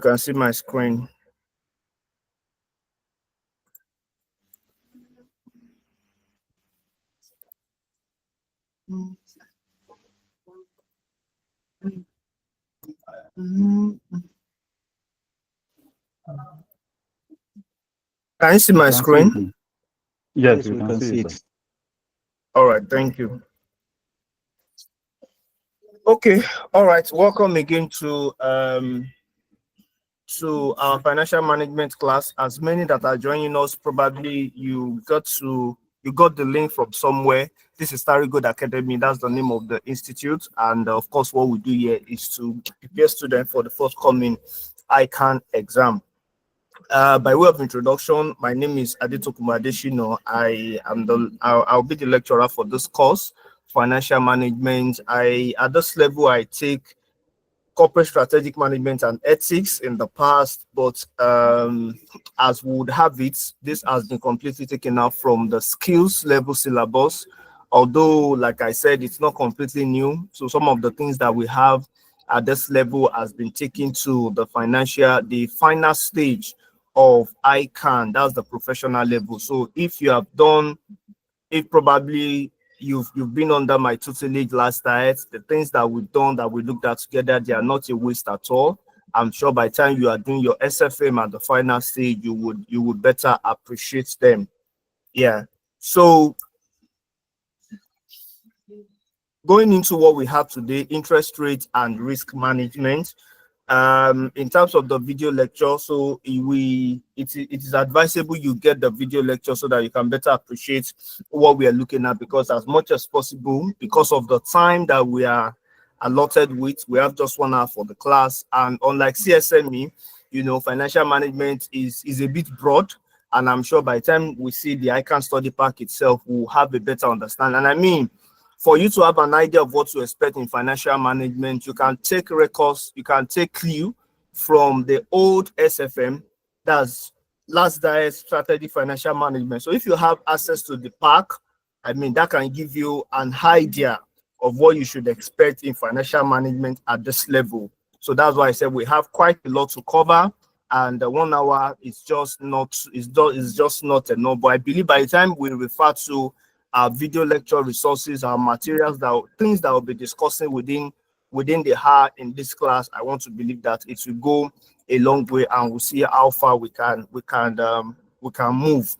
You can see my screen. Can you see my screen? Yes, we can see it. All right, thank you. Okay, all right. Welcome again to our financial management class. As many that are joining us, probably you got the link from somewhere. This is Starry Good Academy. That's the name of the institute. And of course, what we do here is to prepare students for the forthcoming Ican exam. By way of introduction, my name is Adetokunbo Adeshino. I'll be the lecturer for this course, financial management. At this level, I take corporate strategic management and ethics in the past, but as we would have it, this has been completely taken out from the skills level syllabus. Although, like I said, it's not completely new. So some of the things that we have at this level has been taken to the final stage of Ican. That's the professional level. So if you have done, if probably you've been under my tutelage last night, the things that we've done, that we looked at together, they are not a waste at all. I'm sure by the time you are doing your SFM at the final stage, you would better appreciate them. Yeah. So going into what we have today, interest rate and risk management. In terms of the video lecture, so it is advisable you get the video lecture so that you can better appreciate what we are looking at, because as much as possible, because of the time that we are allotted with, we have just 1 hour for the class. And unlike CSME, financial management is a bit broad, and I'm sure by the time we see the Ican study pack itself, we'll have a better understanding. And I mean, for you to have an idea of what to expect in financial management, you can take records, you can take clue from the old SFM, that's Last Diet Strategy Financial Management. So if you have access to the pack, I mean, that can give you an idea of what you should expect in financial management at this level. So that's why I said we have quite a lot to cover, and 1 hour is just not enough. But I believe by the time we refer to our video lecture resources, our materials, things that we'll be discussing within the hour in this class, I want to believe that it will go a long way, and we'll see how far we can move.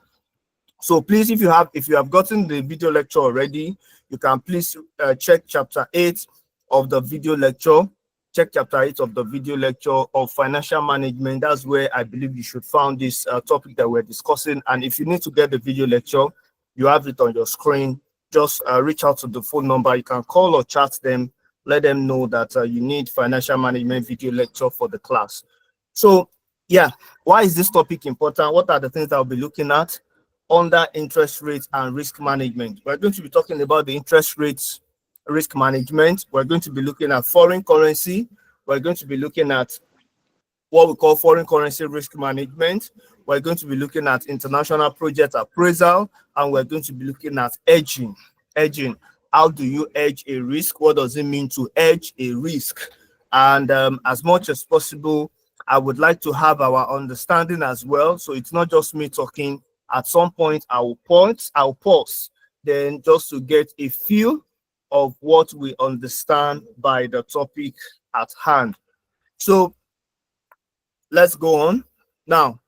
So please, if you have gotten the video lecture already, you can please check chapter 8 of the video lecture. Check chapter 8 of the video lecture of financial management. That's where I believe you should find this topic that we're discussing. And if you need to get the video lecture, you have it on your screen. Just reach out to the phone number. You can call or chat them. Let them know that you need financial management video lecture for the class. So yeah, why is this topic important? What are the things that I'll be looking at under interest rates and risk management? We're going to be talking about the interest rates, risk management. We're going to be looking at foreign currency. We're going to be looking at what we call foreign currency risk management. We're going to be looking at international project appraisal, and we're going to be looking at hedging. Hedging. How do you hedge a risk? What does it mean to hedge a risk? And as much as possible, I would like to have our understanding as well. So it's not just me talking. At some point, I'll pause, then just to get a feel of what we understand by the topic at hand. So let's go on. Now,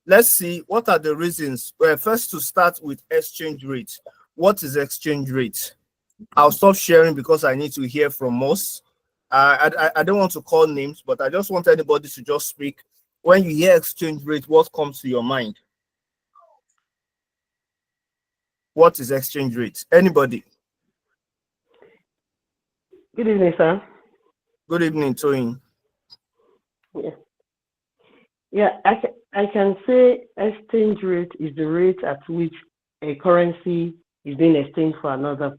let's see what are the reasons. Well, first, to start with exchange rate. What is exchange rate? I'll stop sharing because I need to hear from us. I don't want to call names, but I just want anybody to just speak. When you hear exchange rate, what comes to your mind? What is exchange rate? Anybody? Good evening, sir. Good evening, Toyin. Yeah, I can say exchange rate is the rate at which a currency is being exchanged for another.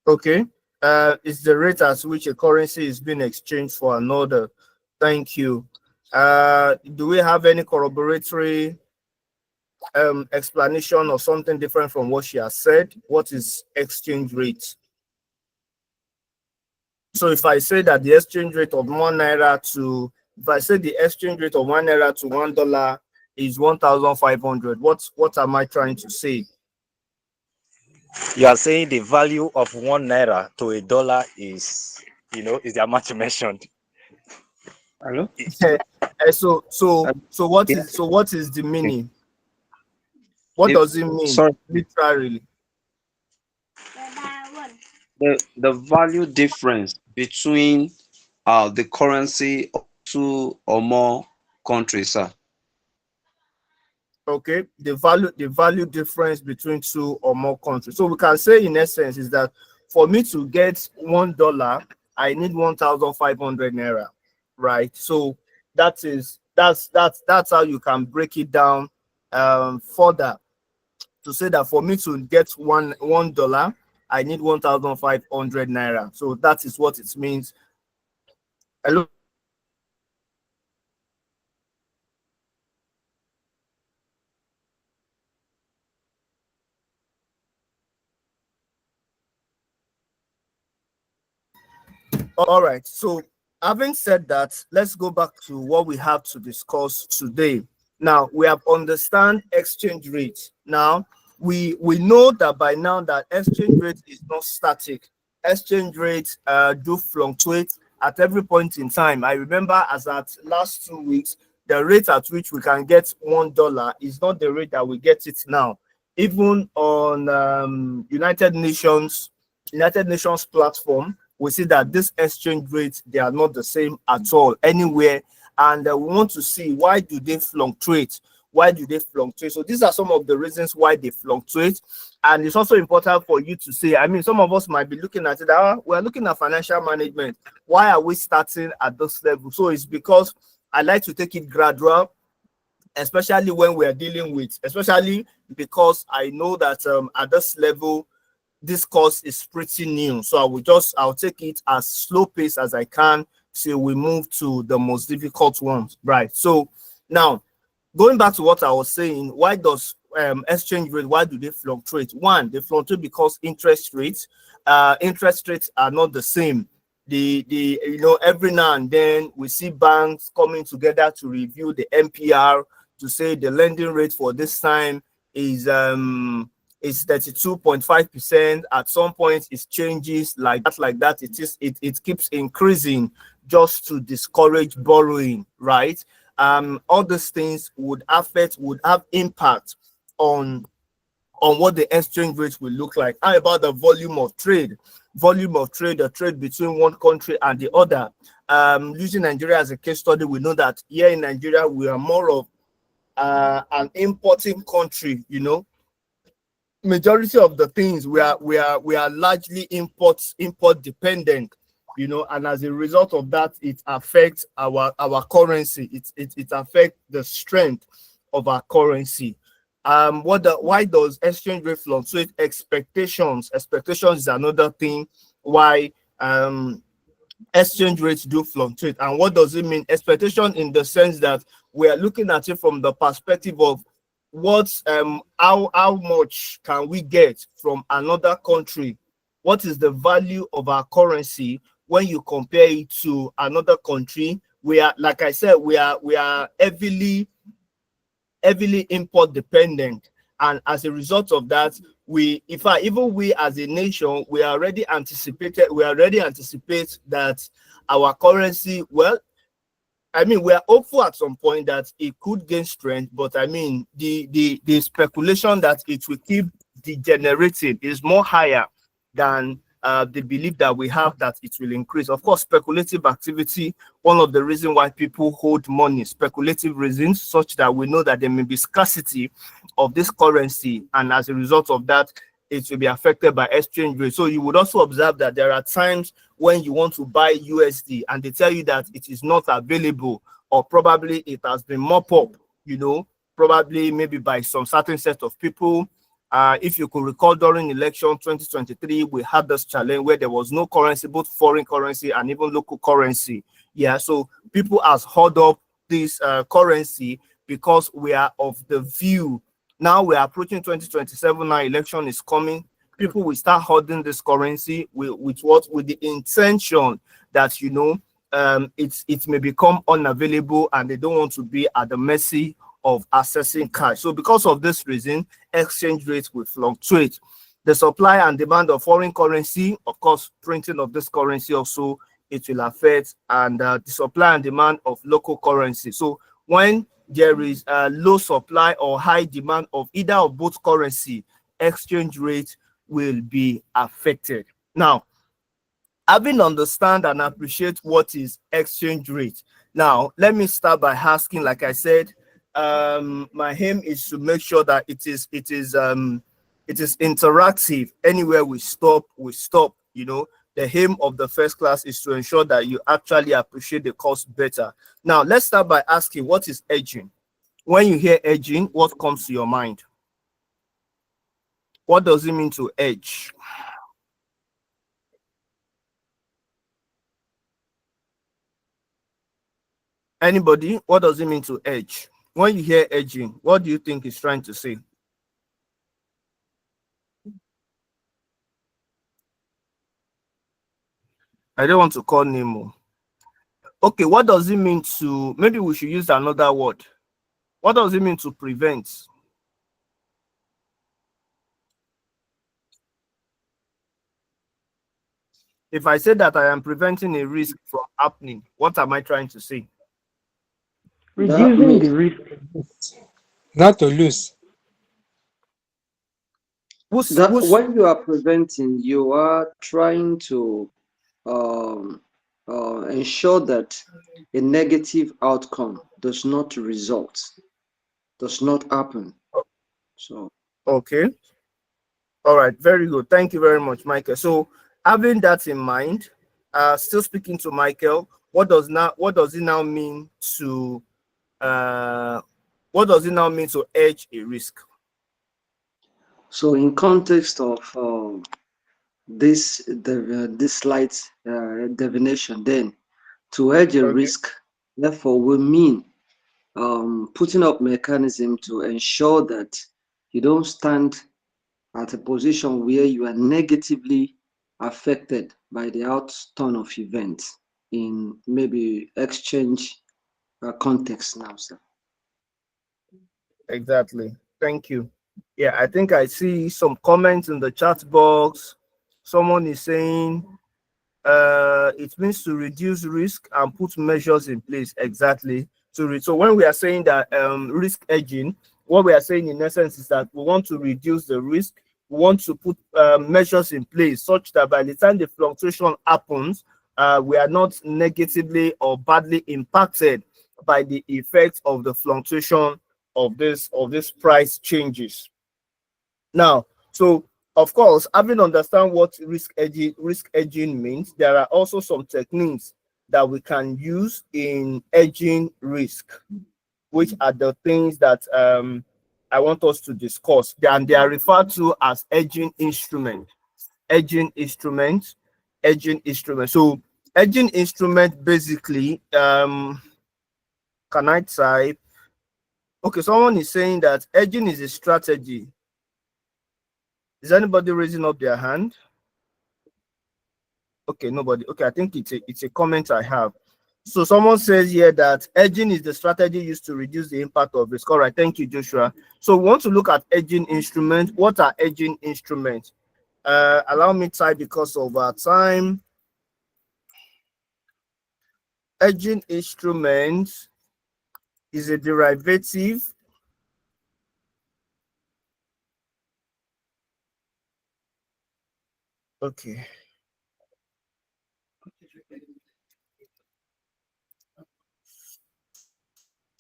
Okay. It's the rate at which a currency is being exchanged for another. Thank you. Do we have any corroboratory explanation or something different from what she has said? What is exchange rate? So if I say that the exchange rate of 1 naira to, if I say the exchange rate of 1 naira to $1 is 1,500, what am I trying to say? You are saying the value of 1 naira to a dollar is, is the amount you mentioned. Hello? So what is the meaning? What does it mean? Sorry. Literally. The value difference between the currency of two or more countries, sir. Okay, the value difference between two or more countries. So we can say in essence is that for me to get $1, I need 1,500 naira, right? So that's how you can break it down further to say that for me to get $1, I need 1,500 naira. So that is what it means. Hello. All right. So having said that, let's go back to what we have to discuss today. Now we have understand exchange rate. Now we know that by now that exchange rate is not static. Exchange rates do fluctuate at every point in time. I remember as at last 2 weeks, the rate at which we can get $1 is not the rate that we get it now. Even on United Nations platform, we see that this exchange rates, they are not the same at all anywhere, and we want to see why do they fluctuate. So these are some of the reasons why they fluctuate. And it's also important for you to say, I mean, some of us might be looking at it, we're looking at financial management, why are we starting at this level? So it's because I like to take it gradual, especially when we're dealing with, especially because I know that at this level this course is pretty new, so I'll take it as slow pace as I can till we move to the most difficult ones, right? So now going back to what I was saying, why does exchange rate, why do they fluctuate? One, they fluctuate because interest rates are not the same. Every now and then we see banks coming together to review the MPR to say the lending rate for this time is 32.5%. At some point it changes like that. It keeps increasing just to discourage borrowing, right? All these things would have impact on what the exchange rate will look like. How about the volume of trade? The trade between one country and the other. Using Nigeria as a case study, we know that here in Nigeria we are more of an importing country. Majority of the things we are largely import dependent, and as a result of that, it affects our currency. It affects the strength of our currency. Why does exchange rate fluctuate? Expectations is another thing why exchange rates do fluctuate. And what does it mean? Expectation in the sense that we are looking at it from the perspective of how much can we get from another country? What is the value of our currency when you compare it to another country? We are, like I said, we are heavily import dependent, and as a result of that, even we as a nation, we already anticipate that our currency, well, I mean, we are hopeful at some point that it could gain strength, but I mean, the speculation that it will keep degenerating is more higher than the belief that we have that it will increase. Of course, speculative activity, one of the reasons why people hold money, speculative reasons, such that we know that there may be scarcity of this currency, and as a result of that, it will be affected by exchange rate. So you would also observe that there are times when you want to buy USD and they tell you that it is not available, or probably it has been mopped up, probably maybe by some certain set of people. If you could recall, during election 2023, we had this challenge where there was no currency, both foreign currency and even local currency. Yeah, so people has held up this currency because we are of the view. Now we are approaching 2027. Now election is coming. people will start holding this currency with what, with the intention that, you know, it may become unavailable and they don't want to be at the mercy of accessing cash. So because of this reason, exchange rates will fluctuate. The supply and demand of foreign currency, of course, printing of this currency also, it will affect, and the supply and demand of local currency. So when there is a low supply or high demand of either of both currency, exchange rate will be affected. Now, having understand and appreciate what is exchange rate, now let me start by asking, like I said, my aim is to make sure that it is interactive. Anywhere we stop, you know. The aim of the first class is to ensure that you actually appreciate the course better. Now let's start by asking, what is hedging? When you hear hedging, what comes to your mind? What does it mean to hedge? Anybody? What does it mean to hedge? When you hear hedging, what do you think he's trying to say? I don't want to call Nemo. Okay, what does it mean to, maybe we should use another word. What does it mean to prevent? If I say that I am preventing a risk from happening, what am I trying to say? Reducing the risk. Not to lose. When you are preventing, you are trying to um, ensure that a negative outcome does not happen. So, Okay. All right. Very good. Thank you very much, Michael. So having that in mind, still speaking to Michael, what does it now mean to hedge a risk? so in context of this slight divination, then to hedge a Okay. risk, therefore, will mean putting up mechanism to ensure that you don't stand at a position where you are negatively affected by the outturn of events in maybe exchange context now, sir. Exactly. Thank you. Yeah, I think I see some comments in the chat box. Someone is saying it means to reduce risk and put measures in place. Exactly. So when we are saying that risk hedging, what we are saying in essence is that we want to reduce the risk. We want to put measures in place such that by the time the fluctuation happens, we are not negatively or badly impacted by the effects of the fluctuation of this price changes. Now, so of course, having understand what risk hedging means, there are also some techniques that we can use in hedging risk, which are the things that I want us to discuss. And they are referred to as hedging instrument. Hedging instrument, hedging instrument. So hedging instrument basically, can I type? Okay, someone is saying that hedging is a strategy. Is anybody raising up their hand? Okay, nobody. Okay, I think it's a comment I have. So someone says here that hedging is the strategy used to reduce the impact of risk. All right, thank you, Joshua. So we want to look at hedging instruments. What are hedging instruments? Allow me to type because of our time. Hedging instrument is a derivative okay.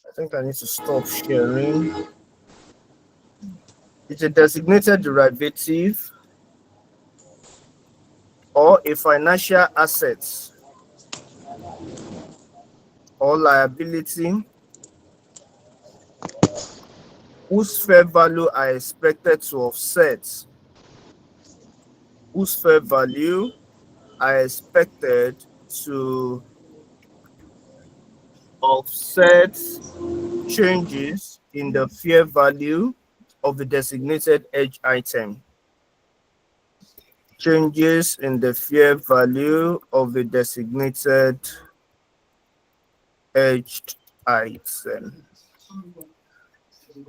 I think I need to stop sharing. It's a designated derivative or a financial asset or liability whose fair value are expected to offset, whose fair value are expected to offset changes in the fair value of the designated hedge item. changes in the fair value of a designated hedged item.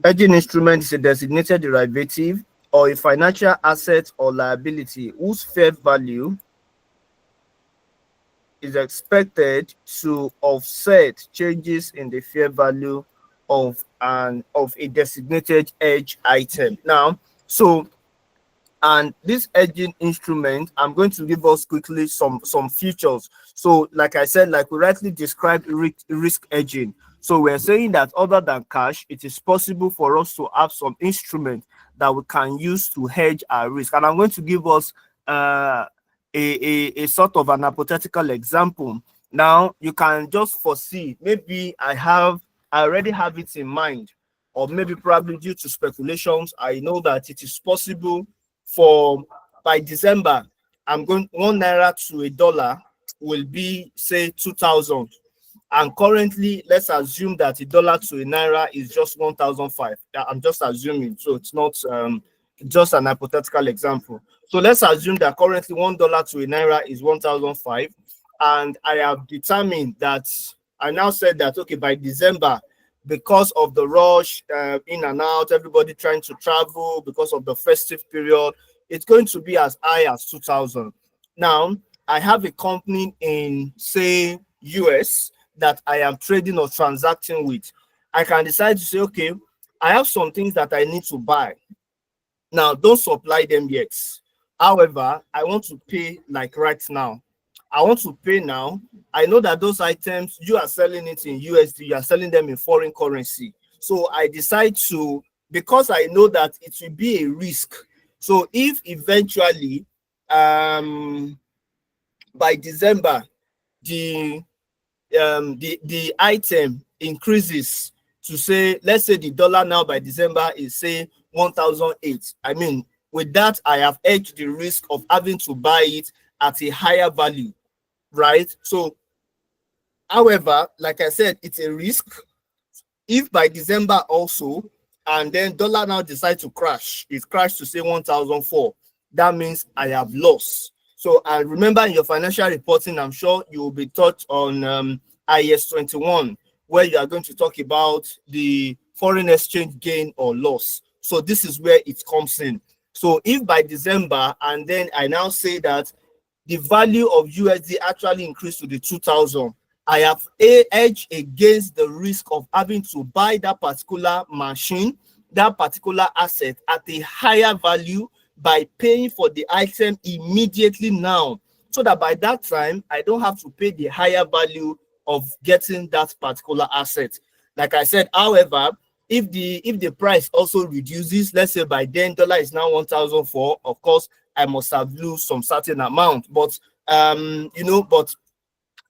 Hedging instrument is a designated derivative or a financial asset or liability whose fair value is expected to offset changes in the fair value of a designated hedge item. Now, and this hedging instrument, I'm going to give us quickly some features. So, like I said, like we rightly described risk hedging. So we're saying that other than cash, it is possible for us to have some instrument that we can use to hedge our risk. And I'm going to give us a sort of an hypothetical example. Now you can just foresee, maybe I already have it in mind, or maybe probably due to speculations, I know that it is possible for by December, I'm going 1 naira to a dollar will be say 2,000. And currently, let's assume that a dollar to a naira is just 1,005. I'm just assuming, so it's not just an hypothetical example. So let's assume that currently $1 to a naira is 1,005, and I have determined that I now said that okay, by December, because of the rush in and out, everybody trying to travel because of the festive period, it's going to be as high as 2,000. Now, I have a company in say US that I am trading or transacting with. I can decide to say, okay, I have some things that I need to buy. Now, don't supply them yet. However, I want to pay like right now. I want to pay now. I know that those items, you are selling it in USD, you are selling them in foreign currency. So I decide to, because I know that it will be a risk. So if eventually by December, the item increases to say, let's say the dollar now by December is say 1,008. I mean, with that, I have hedged the risk of having to buy it at a higher value, right? So, however, like I said, it's a risk. If by December also, and then dollar now decides to crash, it crashed to say 1,004, that means I have lost. So, and remember in your financial reporting, I'm sure you will be taught on IS 21, where you are going to talk about the foreign exchange gain or loss. So this is where it comes in. So if by December, and then I now say that the value of USD actually increased to the 2,000, I have a hedge against the risk of having to buy that particular machine, that particular asset at a higher value by paying for the item immediately now, so that by that time I don't have to pay the higher value of getting that particular asset. Like I said, however, if the price also reduces, let's say by then dollar is now 1,004, of course I must have lose some certain amount. But but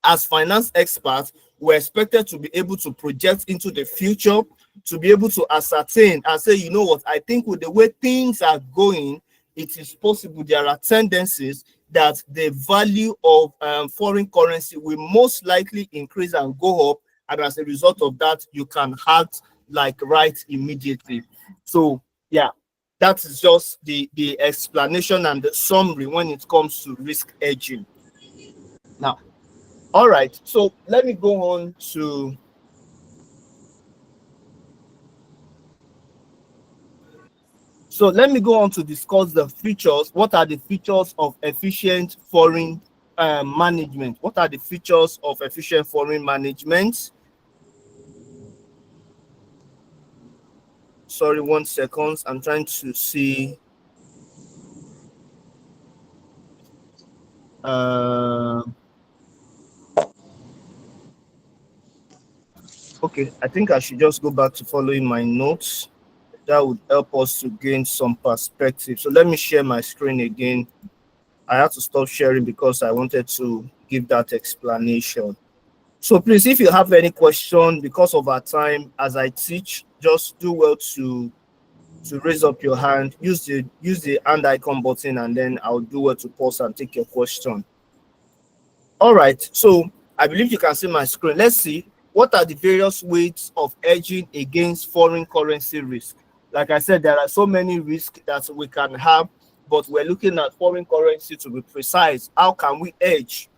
as finance experts, we're expected to be able to project into the future, to be able to ascertain and say, you know what, I think with the way things are going, it is possible there are tendencies that the value of foreign currency will most likely increase and go up, and as a result of that, you can act like right immediately. So yeah, that is just the explanation and the summary when it comes to risk hedging. Now, all right, so let me go on to discuss the features. What are the features of efficient foreign management? What are the features of efficient foreign management? Sorry, 1 second. I'm trying to see. Okay, I think I should just go back to following my notes. That would help us to gain some perspective. So let me share my screen again. I had to stop sharing because I wanted to give that explanation. So please, if you have any question, because of our time as I teach, just do well to raise up your hand. Use the hand icon button, and then I'll do well to pause and take your question. All right, so I believe you can see my screen. Let's see, what are the various ways of hedging against foreign currency risk? Like I said, there are so many risks that we can have but we're looking at foreign currency to be precise. How can we hedge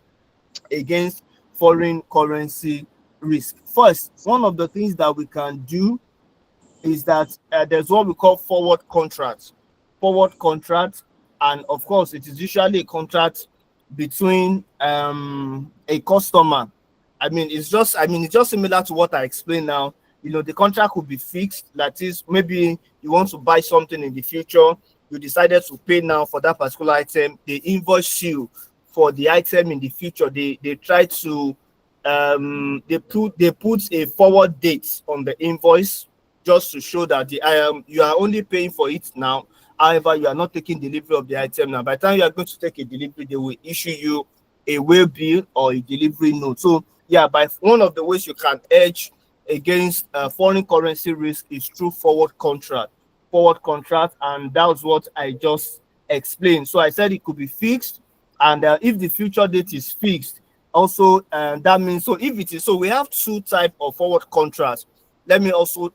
against foreign currency risk? First, one of the things that we can do is that there's what we call forward contracts. Forward contracts, and of course, it is usually a contract between a customer. It's just similar to what I explained now. The contract could be fixed. That is, maybe you want to buy something in the future, you decided to pay now for that particular item. They invoice you for the item in the future. They try to they put a forward date on the invoice just to show that you are only paying for it now. However, you are not taking delivery of the item now. By the time you are going to take a delivery, they will issue you a way bill or a delivery note. So yeah, by one of the ways you can hedge against foreign currency risk is through forward contract, and that's what I just explained. So I said it could be fixed, and if the future date is fixed, also that means, so if it is, so we have two types of forward contracts. Let me also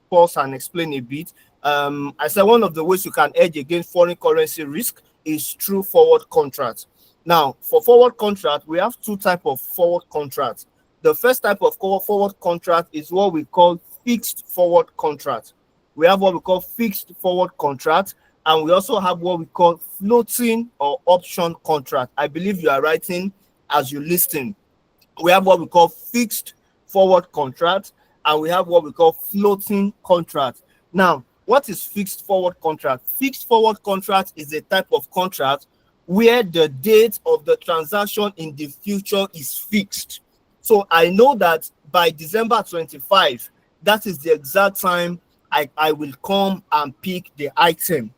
pause and explain a bit. I said one of the ways you can hedge against foreign currency risk is through forward contracts. Now, for forward contract, we have two types of forward contracts. The first type of forward contract is what we call fixed forward contract. We have what we call fixed forward contract, and we also have what we call floating or option contract. I believe you are writing as you listen. We have what we call fixed forward contract, and we have what we call floating contract. Now, what is fixed forward contract? Fixed forward contract is a type of contract where the date of the transaction in the future is fixed. So I know that by December 25, that is the exact time I will come and pick the item.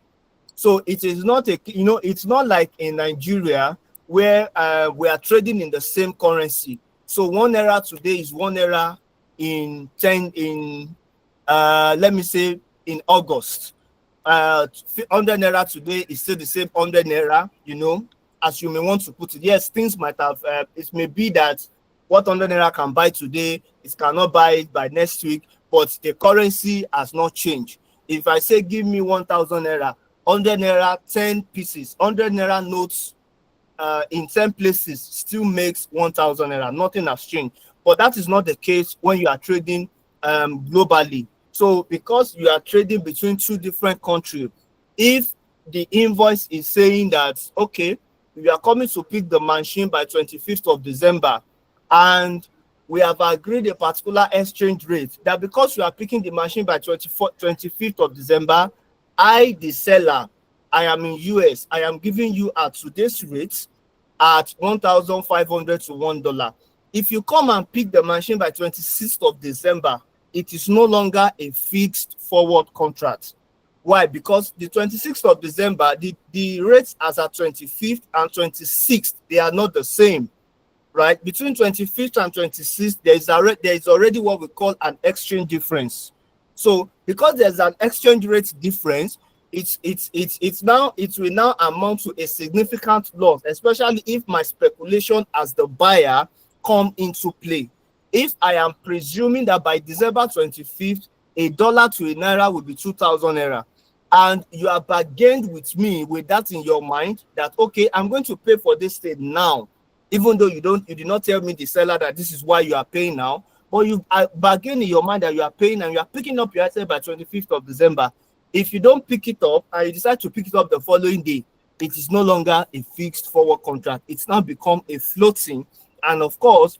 So it is not it's not like in Nigeria where we are trading in the same currency. So 1 naira today is 1 naira let me say in August. 100 naira today is still the same 100 naira, as you may want to put it. Yes, things might have, it may be that what 100 naira can buy today, it cannot buy it by next week, but the currency has not changed. If I say give me 1,000 naira, 100 naira, 10 pieces, 100 naira notes in 10 places still makes 1,000 naira. Nothing has changed. But that is not the case when you are trading globally. So because you are trading between two different countries, if the invoice is saying that, okay, we are coming to pick the machine by 25th of December, and we have agreed a particular exchange rate, that because you are picking the machine by 25th of December, I, the seller, I am in US, I am giving you at today's rate at 1,500 to $1. If you come and pick the machine by 26th of December, it is no longer a fixed forward contract. Why? Because the 26th of December, the rates as at 25th and 26th, they are not the same, right? Between 25th and 26th, there is already what we call an exchange difference. So because there's an exchange rate difference, it will now amount to a significant loss, especially if my speculation as the buyer come into play. If I am presuming that by December 25th, a dollar to a naira will be 2,000 naira, and you are bargained with me with that in your mind, that okay, I'm going to pay for this thing now, even though you did not tell me, the seller, that this is why you are paying now, but you are bargaining in your mind that you are paying and you are picking up your item by 25th of December. If you don't pick it up and you decide to pick it up the following day, it is no longer a fixed forward contract. It's now become a floating, and of course,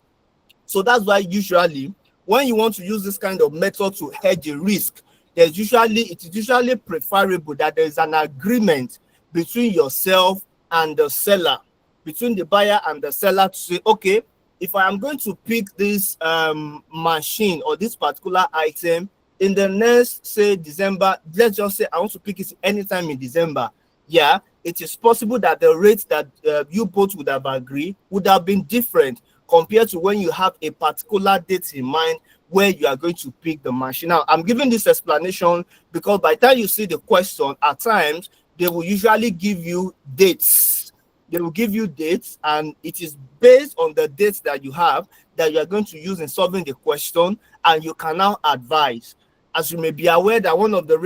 so that's why usually when you want to use this kind of method to hedge a risk, it is usually preferable that there is an agreement between yourself and the seller, between the buyer and the seller, to say, okay, if I am going to pick this machine or this particular item in the next, say, December, let's just say I want to pick it anytime in December. Yeah, it is possible that the rate that you both would have agreed would have been different compared to when you have a particular date in mind where you are going to pick the machine. Now, I'm giving this explanation because by the time you see the question, at times, they will usually give you dates. They will give you dates, and it is based on the dates that you have that you are going to use in solving the question, and you can now advise. As you may be aware that one of the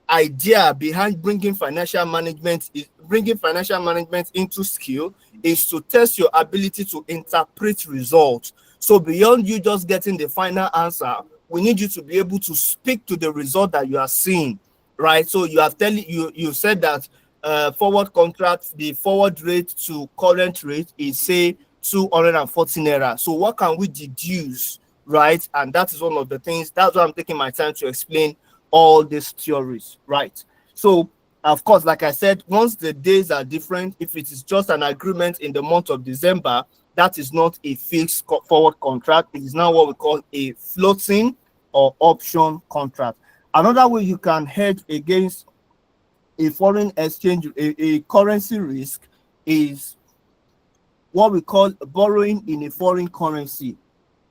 idea behind bringing financial management into skill is to test your ability to interpret results. So beyond you just getting the final answer, we need you to be able to speak to the result that you are seeing, right? So you said that forward contract, the forward rate to current rate is say 240 naira. So what can we deduce, right? And that is one of the things. That's why I'm taking my time to explain all these theories, right? So of course, like I said, once the days are different, if it is just an agreement in the month of December, that is not a fixed forward contract. It is now what we call a floating or option contract. Another way you can hedge against a foreign exchange, a currency risk, is what we call borrowing in a foreign currency.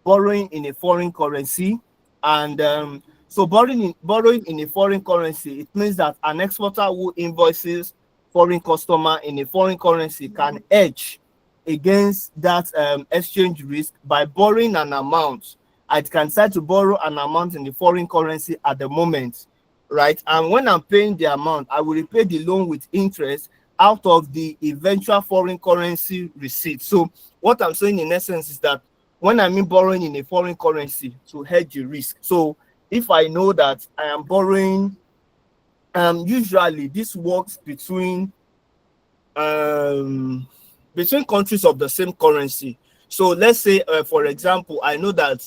Borrowing in a foreign currency, and so borrowing in a foreign currency, it means that an exporter who invoices foreign customer in a foreign currency can hedge against that exchange risk by borrowing an amount. I can decide to borrow an amount in the foreign currency at the moment, right? And when I'm paying the amount, I will repay the loan with interest out of the eventual foreign currency receipt. So what I'm saying in essence is that when I mean borrowing in a foreign currency to hedge the risk. So if I know that I am borrowing, usually this works between countries of the same currency. So let's say, for example, I know that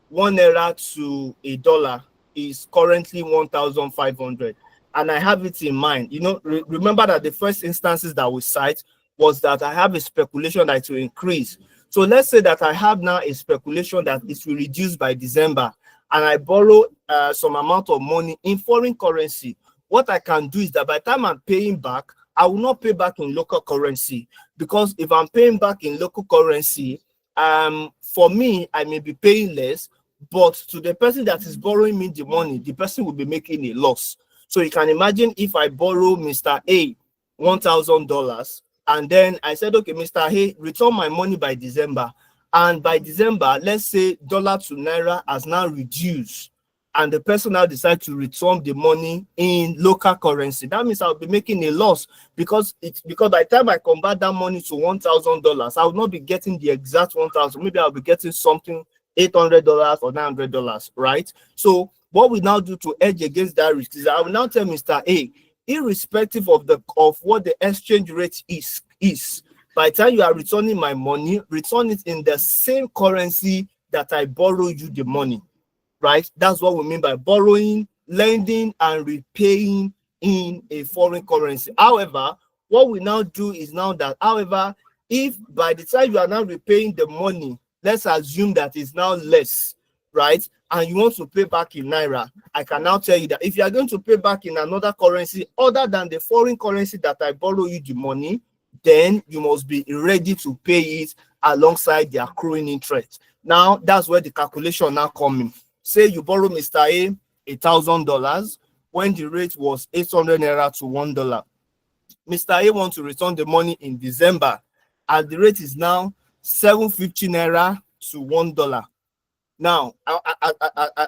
1 naira to a dollar is currently 1,500, and I have it in mind. Remember that the first instances that we cite was that I have a speculation that it will increase. So let's say that I have now a speculation that it will reduce by December, and I borrow some amount of money in foreign currency. What I can do is that by the time I'm paying back, I will not pay back in local currency, because if I'm paying back in local currency, for me, I may be paying less, but to the person that is borrowing me the money, the person will be making a loss. So you can imagine if I borrow Mr. A $1,000, and then I said, okay, Mr. A, return my money by December. And by December, let's say dollar to naira has now reduced, and the person now decides to return the money in local currency. That means I'll be making a loss, because by the time I convert that money to $1,000, I will not be getting the exact 1,000. Maybe I'll be getting something $800 or $900, right? So what we now do to hedge against that risk is I will now tell Mr. A, irrespective of what the exchange rate is, by the time you are returning my money, return it in the same currency that I borrowed you the money, right? That's what we mean by borrowing, lending, and repaying in a foreign currency. However, what we now do is now that, however, if by the time you are now repaying the money, let's assume that it's now less, right? And you want to pay back in naira, I can now tell you that if you are going to pay back in another currency other than the foreign currency that I borrow you the money, then you must be ready to pay it alongside the accruing interest. Now, that's where the calculation now comes in. Say you borrow Mr. A $1,000 when the rate was 800 naira to $1. Mr. A wants to return the money in December, and the rate is now 750 naira to $1. Now,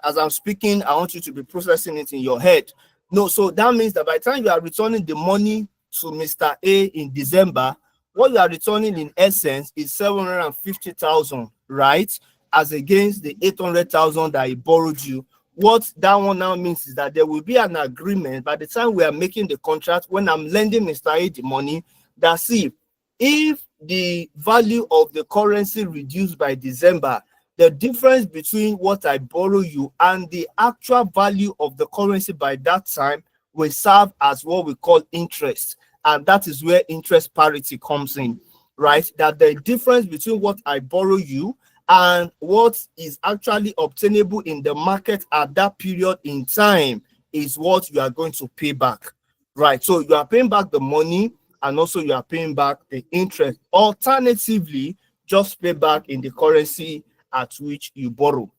as I'm speaking, I want you to be processing it in your head. No, so that means that by the time you are returning the money to Mr. A in December, what you are returning in essence is 750,000, right? As against the 800,000 that he borrowed you. What that one now means is that there will be an agreement by the time we are making the contract, when I'm lending Mr. A the money, that see, if the value of the currency reduced by December, the difference between what I borrow you and the actual value of the currency by that time will serve as what we call interest. And that is where interest parity comes in, right? That the difference between what I borrow you and what is actually obtainable in the market at that period in time is what you are going to pay back, right? So you are paying back the money, and also you are paying back the interest. Alternatively, just pay back in the currency at which you borrow.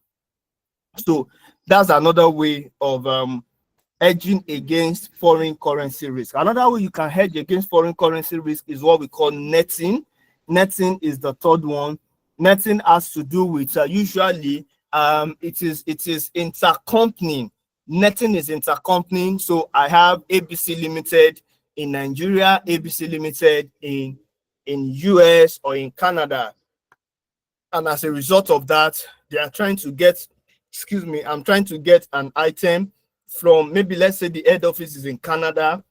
So that's another way of hedging against foreign currency risk. Another way you can hedge against foreign currency risk is what we call netting. Netting is the third one. Netting has to do with usually it is intercompany Netting is intercompany. So I have ABC Limited in Nigeria, ABC Limited in US or in Canada. And as a result of that, they are trying to get, I'm trying to get an item from, maybe let's say the head office is in Canada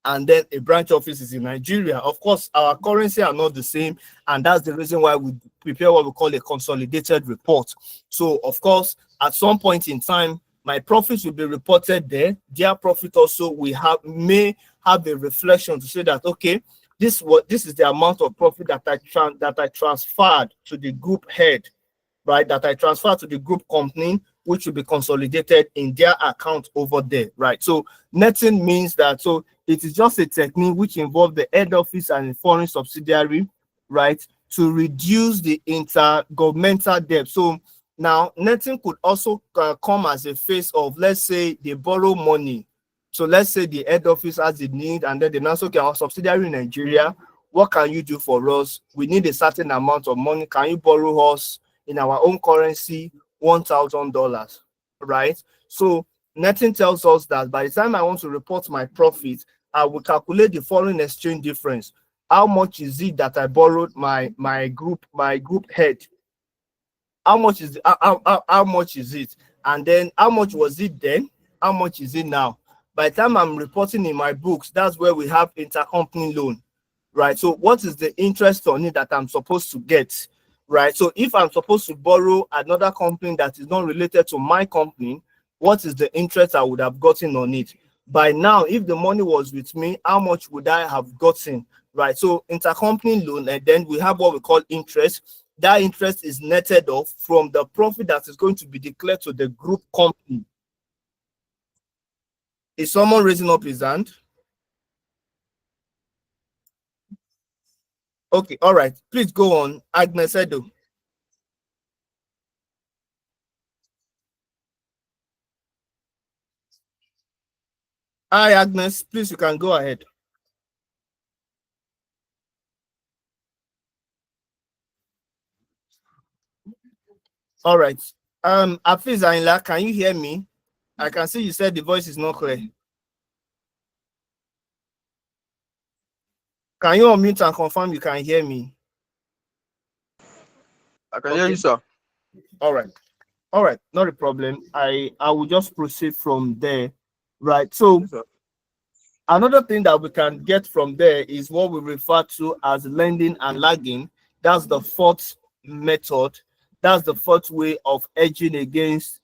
and then a branch office is in Nigeria. Of course, our currency are not the same, and that's the reason why we prepare what we call a consolidated report. So, of course, at some point in time, my profits will be reported there. Their profit also may have a reflection to say that, okay, this is the amount of profit that I transferred to the group head, right? That I transferred to the group company, which will be consolidated in their account over there, right? So netting means that, so it is just a technique which involves the head office and a foreign subsidiary, right, to reduce the intergovernmental debt. So now netting could also come as a phase of, let's say they borrow money. So let's say the head office has a need, and then they now say, okay, our subsidiary in Nigeria, what can you do for us? We need a certain amount of money. Can you borrow us in our own currency, $1,000, right? So netting tells us that by the time I want to report my profit, I will calculate the foreign exchange difference. How much is it that I borrowed my group head? How much is how much is it? And then how much was it then? How much is it now? By the time I'm reporting in my books, that's where we have intercompany loan, right? So what is the interest on it that I'm supposed to get, right? So if I'm supposed to borrow another company that is not related to my company, what is the interest I would have gotten on it? By now, if the money was with me, how much would I have gotten, right? So intercompany loan, and then we have what we call interest. That interest is netted off from the profit that is going to be declared to the group company. Is someone raising up his hand? Okay, all right. Please go on. Agnes Edo. Hi, Agnes. Please, you can go ahead. All right. Afiz Ainla, can you hear me? I can see you said the voice is not clear. Can you unmute and confirm you can hear me? I can hear you, sir. All right. All right. Not a problem. I will just proceed from there. Right. So Yes, sir. another thing that we can get from there is what we refer to as lending and lagging. That's the fourth method. That's the fourth way of hedging against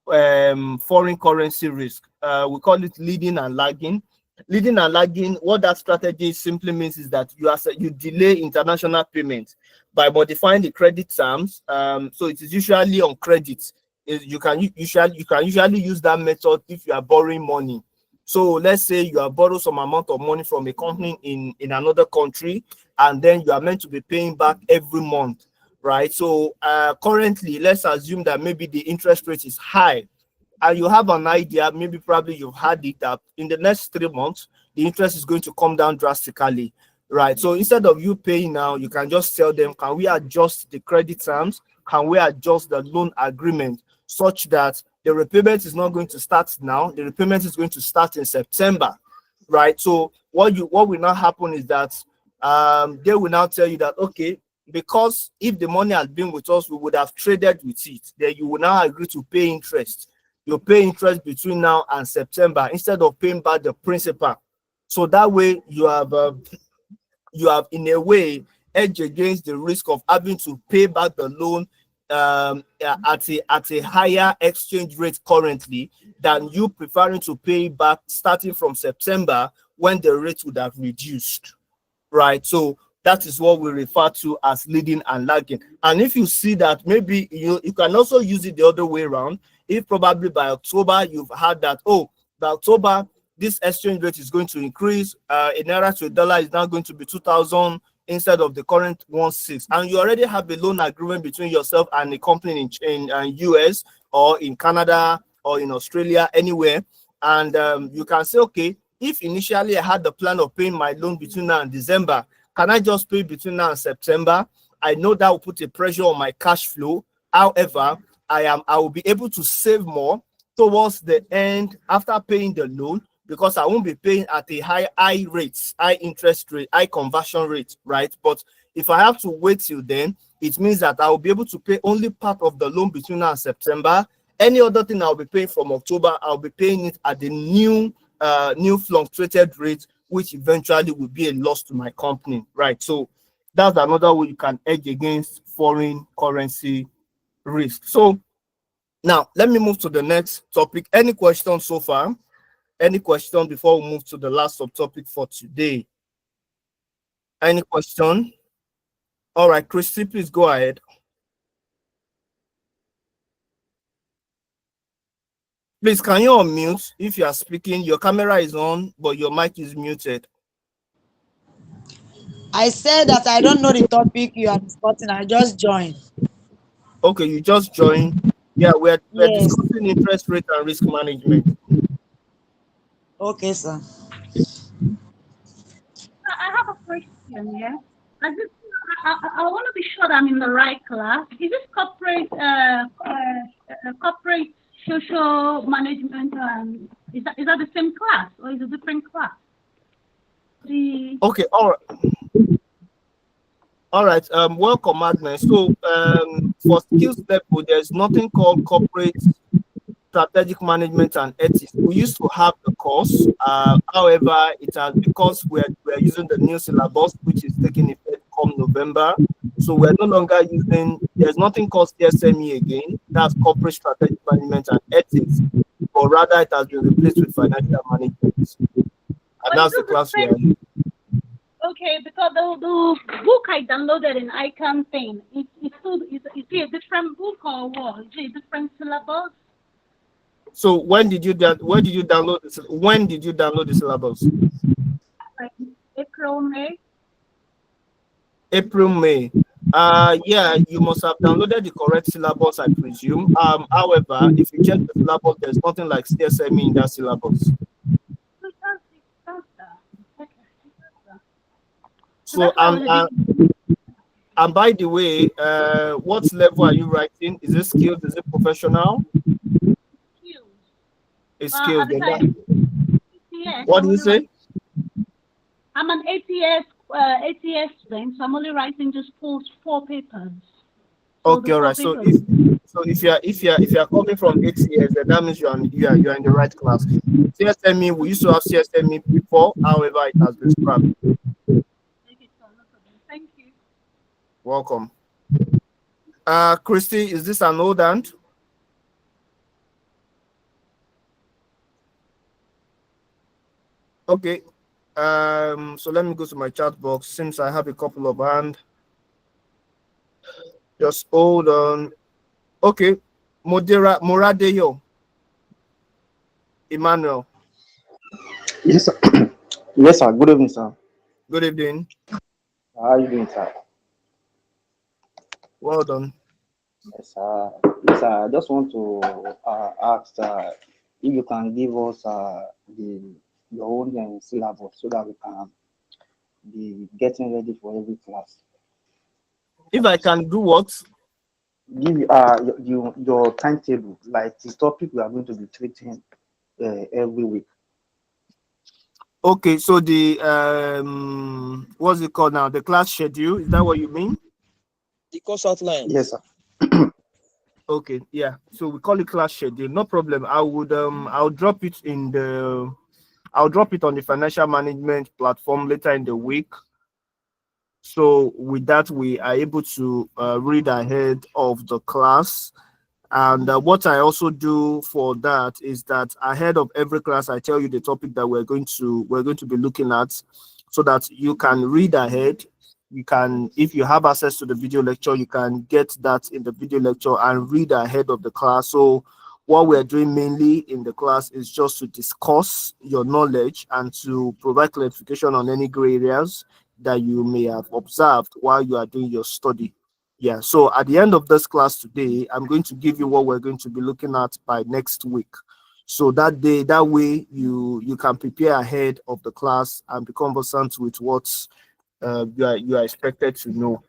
foreign currency risk. We call it leading and lagging. Leading and lagging, what that strategy simply means is that you delay international payments by modifying the credit terms. So it is usually on credit. You can usually use that method if you are borrowing money. So let's say you have borrowed some amount of money from a company in another country, and then you are meant to be paying back every month, right? So currently, let's assume that maybe the interest rate is high, and you have an idea, maybe probably you've had it, that in the next 3 months, the interest is going to come down drastically, right? So instead of you paying now, you can just tell them, can we adjust the credit terms? Can we adjust the loan agreement such that the repayment is not going to start now? The repayment is going to start in September, right? So what will now happen is that they will now tell you that, okay, because if the money had been with us, we would have traded with it. Then you will now agree to pay interest. You pay interest between now and September instead of paying back the principal. So that way you have in a way hedged against the risk of having to pay back the loan at a higher exchange rate currently than you preferring to pay back starting from September when the rate would have reduced, right? So that is what we refer to as leading and lagging. And if you see that, maybe you can also use it the other way around. If probably by October you've had that, oh, by October this exchange rate is going to increase, a naira to a dollar is now going to be 2,000 instead of the current 1.6, and you already have a loan agreement between yourself and a company in US or in Canada or in Australia, anywhere, and you can say, okay, if initially I had the plan of paying my loan between now and December, can I just pay between now and September? I know that will put a pressure on my cash flow. However, I will be able to save more towards the end after paying the loan, because I won't be paying at a high rates, high interest rate, high conversion rate, right? But if I have to wait till then, it means that I will be able to pay only part of the loan between now and September. Any other thing I'll be paying from October, I'll be paying it at the new fluctuated rate, which eventually will be a loss to my company, right? So that's another way you can hedge against foreign currency risk. So now let me move to the next topic. Any questions so far? Any question before we move to the last subtopic for today? Any question? All right, Christy, please go ahead. Please, can you unmute if you are speaking? Your camera is on, but your mic is muted. I said that I don't know the topic you are discussing. I just joined. Okay, you just joined. Yeah, we're Yes. discussing interest rate and risk management. Okay, sir. I have a question, yeah. I want to be sure that I'm in the right class. Is this corporate social management? Is that the same class or is it a different class? Okay, all right. Welcome, Agnes. So for skills level, there's nothing called corporate strategic management and ethics. We used to have the course. However, it has, because we're using the new syllabus, which is taking effect come November. So we're no longer using, there's nothing called CSME again. That's corporate strategic management and ethics, but rather it has been replaced with financial management. And that's the class we are in. Okay, because the book I downloaded in Ican thing, is it a different book or what? Is it a different syllabus? So when did you download this? When did you download the syllabus? Like April, May. April, May. Yeah, you must have downloaded the correct syllabus, I presume. However, if you check the syllabus, there's nothing like CSME in that syllabus. So and by the way, what level are you writing? Is it skills? Is it professional? Skills. It's skills. Yes, What do you say? I'm an ATS student, so I'm only writing just four papers. So okay, all right. So if you're coming from ATS, then that means you're in the right class. CSME, we used to have CSME before, however, it has been scrapped. Thank you. Welcome. Christy, is this an old hand? Okay. So let me go to my chat box since I have a couple of hands. Just hold on. Okay. Moradeyo. Emmanuel. Yes, sir. Yes, sir. Good evening, sir. Good evening. How are you doing, sir? Well done. Yes, sir. Yes, sir. I just want to ask if you can give us your own syllabus so that we can be getting ready for every class. If I can do what? Give your timetable, like the topic we are going to be treating every week. Okay, so the what's it called now? The class schedule, is that what you mean? The course outline. Yes, sir. Okay, yeah. So we call it class schedule. No problem. I'll drop it on the financial management platform later in the week. So with that, we are able to read ahead of the class. And what I also do for that is that ahead of every class, I tell you the topic that we're going to be looking at, so that you can read ahead. You can, if you have access to the video lecture, you can get that in the video lecture and read ahead of the class. So what we're doing mainly in the class is just to discuss your knowledge and to provide clarification on any gray areas that you may have observed while you are doing your study. Yeah, so at the end of this class today, I'm going to give you what we're going to be looking at by next week. So that way you can prepare ahead of the class and be conversant with what you are expected to know.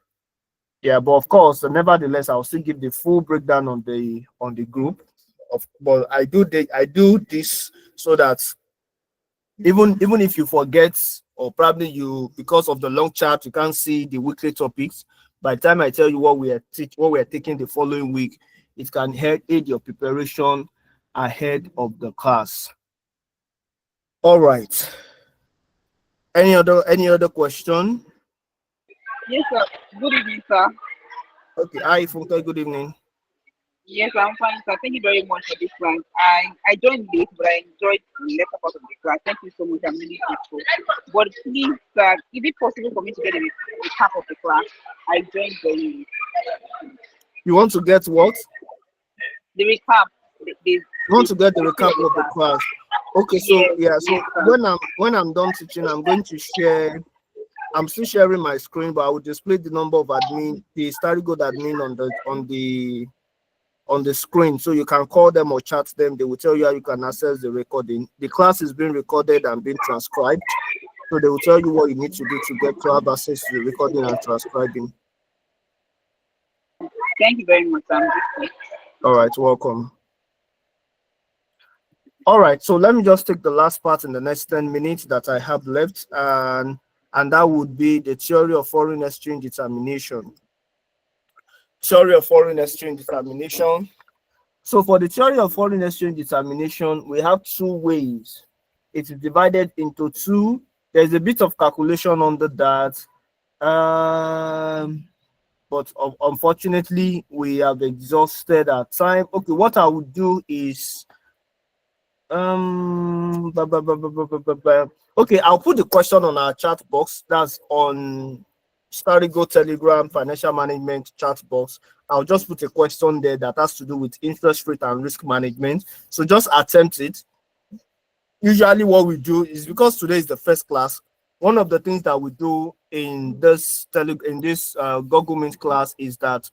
Yeah, but of course, nevertheless, I'll still give the full breakdown on the group. but I do this so that even if you forget, or probably you, because of the long chart, you can't see the weekly topics. By the time I tell you what we are taking the following week, it can aid your preparation ahead of the class. All right. Any other question? Yes, sir. Good evening, sir. Okay. Hi, Funke. Good evening. Yes, I'm fine, sir. Thank you very much for this class. I joined late, but I enjoyed the later part of the class. Thank you so much. I'm really grateful. But please, sir, is it possible for me to get a recap of the class? I joined very late. You want to get what? The recap. You want to get the recap of the class? Okay. So Yes, yeah. So yes, sir. when I'm done teaching, I'm going to share. I'm still sharing my screen, but I will display the number of admin, the study good admin on the screen, so you can call them or chat them. They will tell you how you can access the recording. The class is being recorded and being transcribed, so they will tell you what you need to do to have access to the recording and transcribing. Thank you very much, sir. All right, welcome. All right, so let me just take the last part in the next 10 minutes that I have left, and that would be the theory of foreign exchange determination. Theory of foreign exchange determination. So for the theory of foreign exchange determination, we have two ways. It is divided into two. There's a bit of calculation under that, but unfortunately, we have exhausted our time. Okay, what I would do is, okay, I'll put the question on our chat box. That's on Starigo Telegram Financial Management chat box. I'll just put a question there that has to do with interest rate and risk management. So just attempt it. Usually what we do is, because today is the first class, one of the things that we do in this Google Meet class is that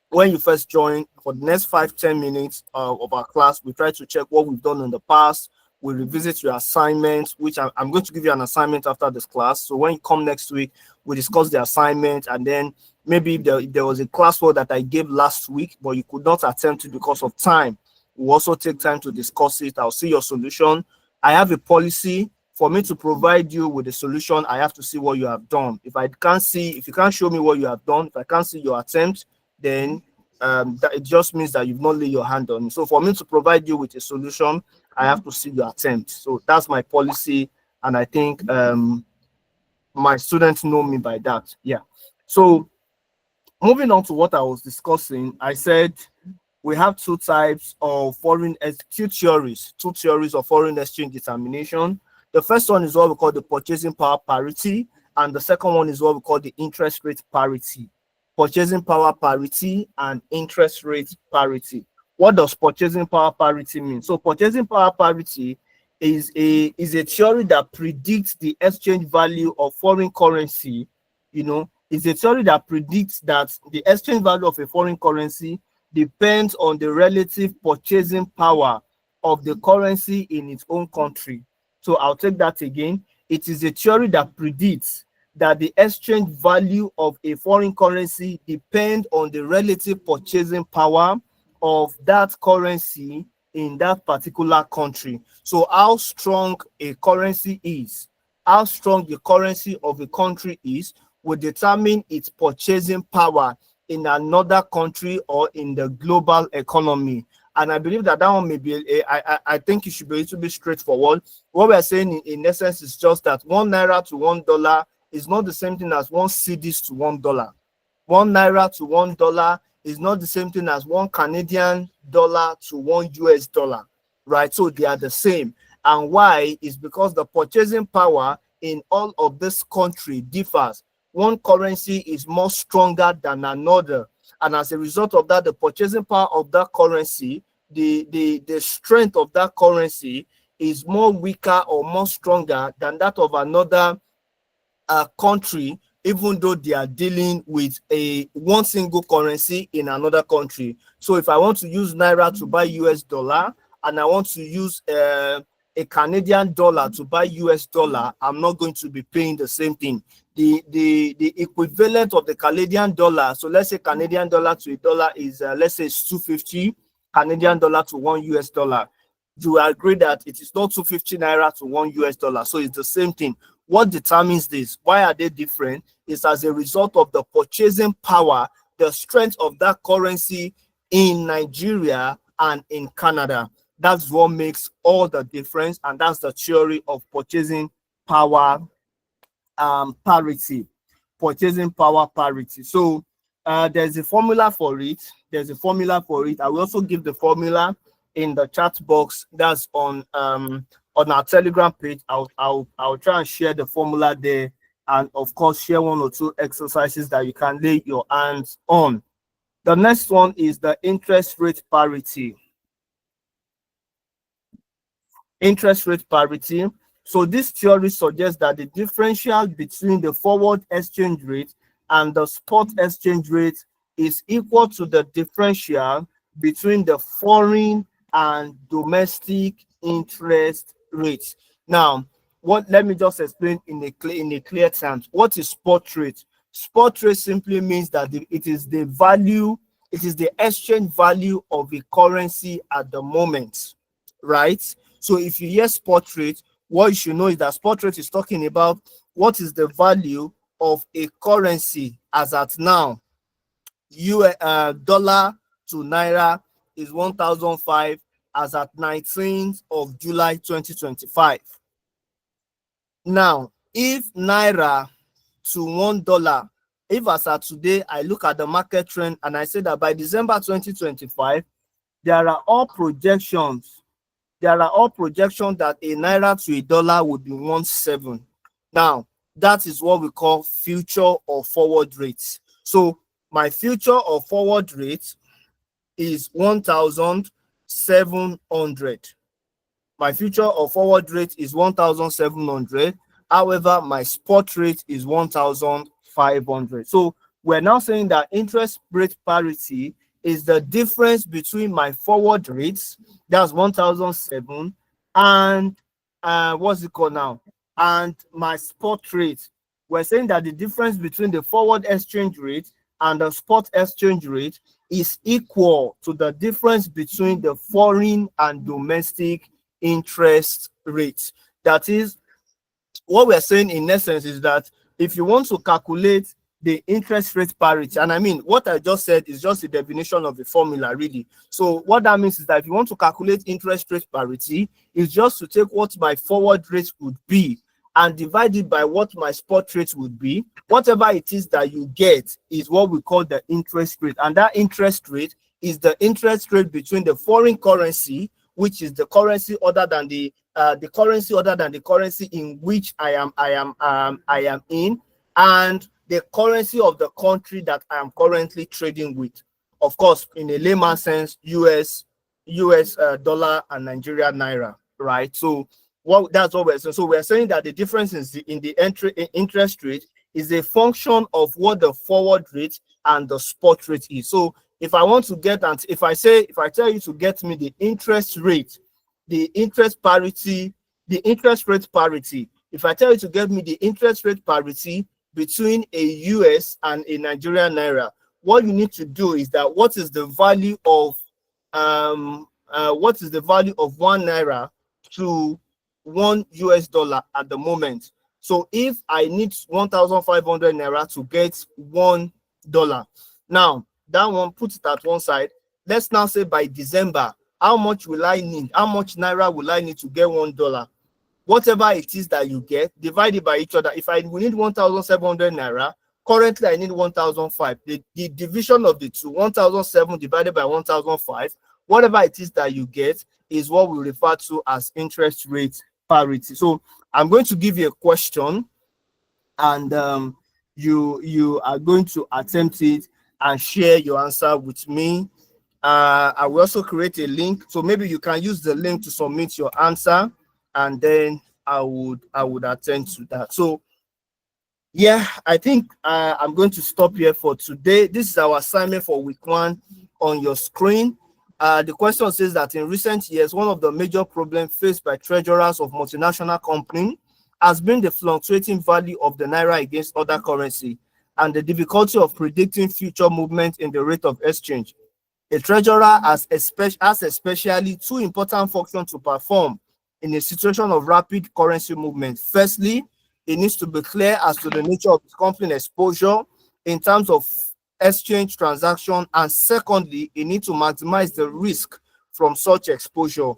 when you first join, for the next 5-10 minutes of our class, we try to check what we've done in the past. We revisit your assignments, which I'm going to give you an assignment after this class. So when you come next week, we discuss the assignment, and then maybe if there was a classwork that I gave last week, but you could not attempt it because of time, we'll also take time to discuss it. I'll see your solution. I have a policy. For me to provide you with a solution, I have to see what you have done. If you can't show me what you have done, if I can't see your attempt, then that it just means that you've not laid your hand on it. So for me to provide you with a solution, I have to see your attempt. So that's my policy, and I think my students know me by that. Yeah. So moving on to what I was discussing, I said we have two types of two theories of foreign exchange determination. The first one is what we call the purchasing power parity, and the second one is what we call the interest rate parity. Purchasing power parity and interest rate parity. What does purchasing power parity mean? So purchasing power parity is a theory that predicts the exchange value of foreign currency. It's a theory that predicts that the exchange value of a foreign currency depends on the relative purchasing power of the currency in its own country. So I'll take that again. It is a theory that predicts that the exchange value of a foreign currency depends on the relative purchasing power of that currency in that particular country. So how strong a currency is, how strong the currency of a country is, will determine its purchasing power in another country or in the global economy. And I believe that one may be, I think it should be a little bit straightforward. What we're saying in essence is just that 1 naira to $1 is not the same thing as 1 cedis to $1. 1 naira to $1 is not the same thing as 1 Canadian dollar to 1 US dollar, right? So they are the same. And why is because the purchasing power in all of this country differs. One currency is more stronger than another, and as a result of that, the purchasing power of that currency, the strength of that currency is more weaker or more stronger than that of another country, even though they are dealing with one single currency in another country. So if I want to use naira to buy US dollar, and I want to use a Canadian dollar to buy US dollar, I'm not going to be paying the same thing. The equivalent of the Canadian dollar, so let's say Canadian dollar to a dollar is let's say it's 250, Canadian dollar to 1 US dollar, you will agree that it is not 250 naira to 1 US dollar. So it's the same thing. What determines this? Why are they different? Is as a result of the purchasing power, the strength of that currency in Nigeria and in Canada. That's what makes all the difference, and that's the theory of purchasing power parity. Purchasing power parity. So there's a formula for it. I will also give the formula in the chat box. That's on our Telegram page. I'll try and share the formula there, and of course share one or two exercises that you can lay your hands on. The next one is the interest rate parity. Interest rate parity. So this theory suggests that the differential between the forward exchange rate and the spot exchange rate is equal to the differential between the foreign and domestic interest rates. Now, let me just explain in a clear terms. What is spot rate? Spot rate simply means that it is the exchange value of a currency at the moment, right? So if you hear spot rate, what you should know is that spot rate is talking about what is the value of a currency as at now. Dollar to naira is 1,005 as at 19th of July 2025. Now, if naira to $1, if as at today I look at the market trend and I say that by December 2025, there are all projections that a naira to a dollar would be 1.7. Now, that is what we call future or forward rates. So my future or forward rate is 1,700. My future or forward rate is 1,700. However, my spot rate is 1,500. So we're now saying that interest rate parity is the difference between my forward rates, that's 1,007, and what's it called now? And my spot rate. We're saying that the difference between the forward exchange rate and the spot exchange rate is equal to the difference between the foreign and domestic interest rates. That is, what we're saying in essence is that if you want to calculate the interest rate parity, and I mean, what I just said is just a definition of the formula, really. So what that means is that if you want to calculate interest rate parity, is just to take what my forward rate would be and divide it by what my spot rate would be. Whatever it is that you get is what we call the interest rate, and that interest rate is the interest rate between the foreign currency, which is the currency other than the currency in which I am in, and the currency of the country that I am currently trading with. Of course, in a layman sense, US dollar and Nigerian naira, right? So that's what we're saying. So we're saying that the difference in the interest rate is a function of what the forward rate and the spot rate is. So if I want to get, and if I tell you to get me the interest rate, the interest rate parity, if I tell you to get me the interest rate parity between a US and a Nigerian naira, what you need to do is that what is the value of 1 naira to 1 US dollar at the moment. So if I need 1,500 naira to get $1, now that one, put it at one side. Let's now say by December, how much will I need? How much naira will I need to get $1? Whatever it is that you get, divide it by each other. If we need 1,700 naira, currently I need 1,005. The division of the two, 1,007 divided by 1,005, whatever it is that you get is what we refer to as interest rate parity. So I'm going to give you a question, and you are going to attempt it and share your answer with me. I will also create a link, so maybe you can use the link to submit your answer, and then I would attend to that. So yeah, I think I'm going to stop here for today. This is our assignment for week 1 on your screen. The question says that in recent years, one of the major problems faced by treasurers of multinational companies has been the fluctuating value of the naira against other currency and the difficulty of predicting future movement in the rate of exchange. A treasurer has especially two important functions to perform in a situation of rapid currency movement. Firstly, it needs to be clear as to the nature of the company exposure in terms of exchange transaction, and secondly, it needs to maximize the risk from such exposure.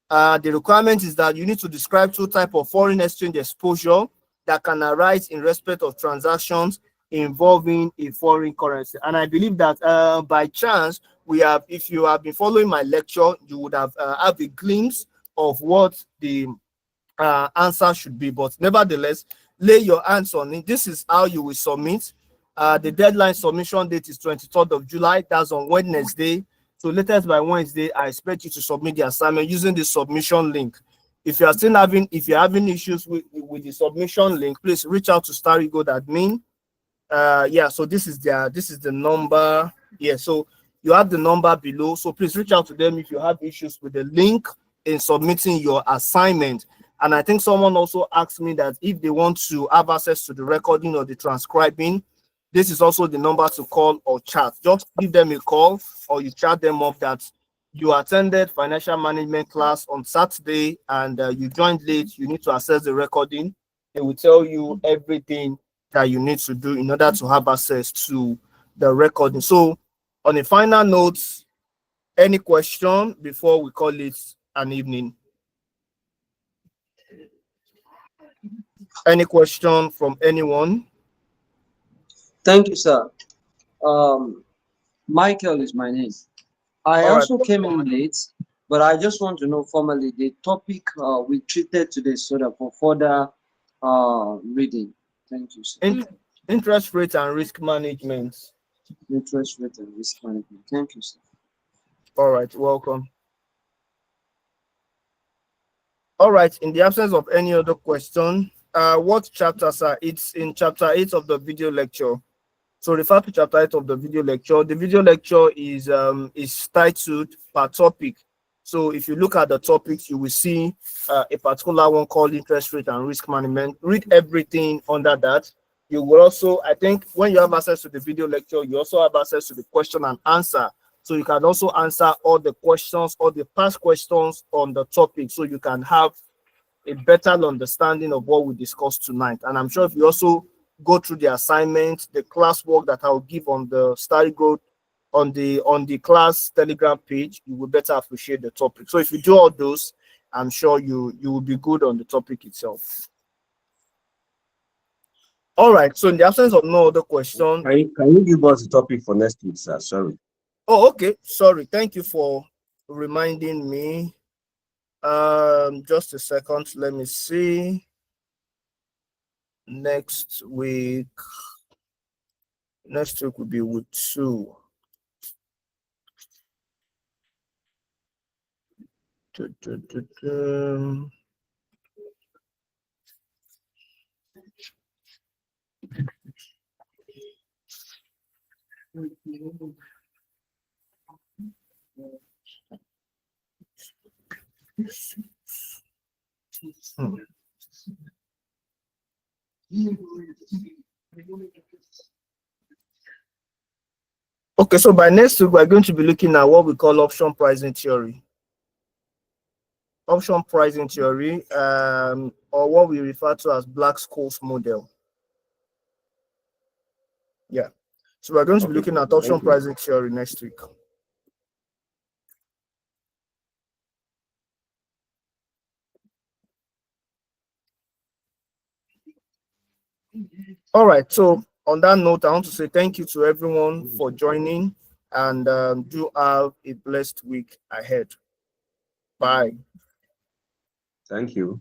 The requirement is that you need to describe two types of foreign exchange exposure that can arise in respect of transactions involving a foreign currency. And I believe that by chance, if you have been following my lecture, you would have a glimpse of what the answer should be. But nevertheless, lay your hands on it. This is how you will submit. The deadline submission date is 23rd of July. That's on Wednesday. So latest by Wednesday, I expect you to submit the assignment using the submission link. If you are still having issues with the submission link, please reach out to StarryGold admin. Yeah, so this is the number. Yeah, so you have the number below. So please reach out to them if you have issues with the link in submitting your assignment. And I think someone also asked me that if they want to have access to the recording or the transcribing, this is also the number to call or chat. Just give them a call or you chat them up that you attended financial management class on Saturday and you joined late. You need to access the recording. They will tell you everything that you need to do in order to have access to the recording. So on a final note, any question before we call it an evening? Any question from anyone? Thank you, sir. Michael is my name. I All also right. came in late, but I just want to know formally the topic we treated today so that for further reading. Thank you, sir. Interest rate and risk management. Interest rate and risk management. Thank you, sir. All right, welcome. All right, in the absence of any other question, what chapters are? It's in chapter 8 of the video lecture. So refer to chapter 8 of the video lecture. The video lecture is titled per topic. So if you look at the topics, you will see a particular one called interest rate and risk management. Read everything under that. You will also, I think, when you have access to the video lecture, you also have access to the question and answer. So you can also answer all the questions, all the past questions on the topic, so you can have a better understanding of what we discussed tonight. And I'm sure if you also go through the assignment, the classwork that I'll give on the StarryGold on the class Telegram page, you will better appreciate the topic. So if you do all those, I'm sure you will be good on the topic itself. All right. So in the absence of no other question, can you give us the topic for next week, sir? Sorry. Oh, okay. Sorry. Thank you for reminding me. Just a second. Let me see. Next week will be week 2. Okay, so by next week, we're going to be looking at what we call option pricing theory. Option pricing theory, or what we refer to as Black-Scholes model. Yeah. So we're going to be looking at option pricing theory next week. All right. So on that note, I want to say thank you to everyone for joining, and do have a blessed week ahead. Bye. Thank you.